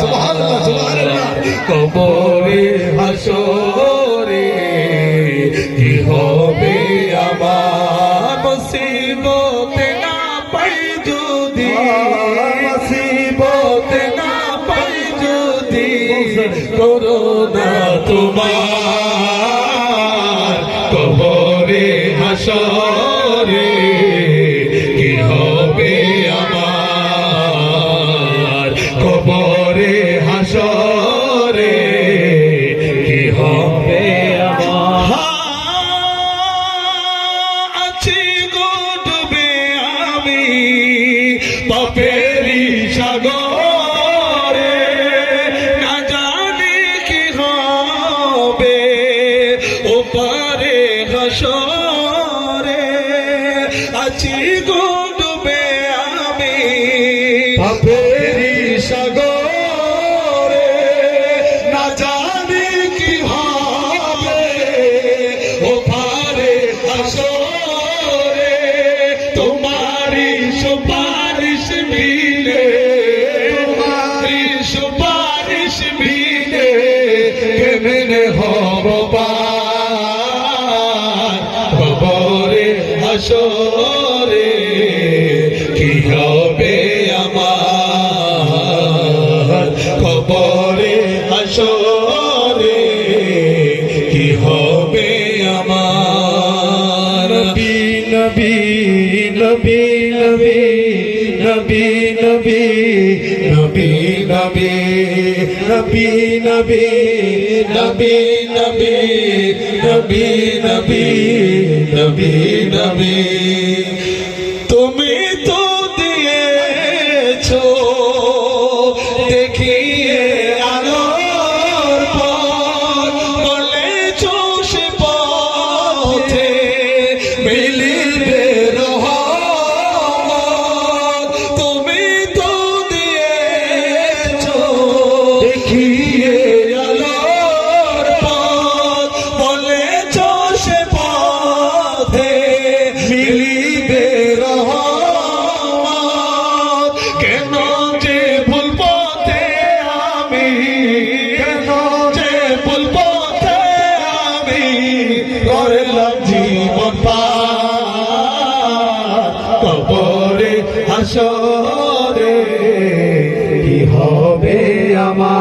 সুবহানাল্লাহ সুবহানাল্লাহ। কবরে হাসরে কি হবে আমার, মুসিবত না পাই যদি, মুসিবত না পাই যদি, করোনা তোমার কবরে হাসরে কি হবে আমার, কবরে হাসরে কি হবে আমার। আছি গো ডুবে আমি পাপেরি সাগরে, না জানি কি হবে ওপারে হাসরে। আছি গো ডুবে আমি পাপেরি সাগরে, না জানি কি হবে ওপারে হাসরে। তোমারি সুপারিশ বিনে, তোমারি সুপারিশ বিনে কেমনে হব পার, কবরে হাসরে কি হবে আমার, কবরে হাসরে কি হবে আমার। নবী নবী নবী নবী নবী নবী নবী নবী নবী নবী নবী নবী নবী নবী নবী। তুমি তো দিয়েছো দেখিয়ে আলোর পথ, বলেছো সে পথে মিলিবে রহমত। তুমি তো দিয়েছো দেখিয়ে আলোর পথ, বলেছো সে পথে মিলিবে রহমত। কেন যে ভুল পথে আমি, কেন যে ভুল পথে আমি করলাম জীবন পার, কবরে হাসরে কি হবে আমার।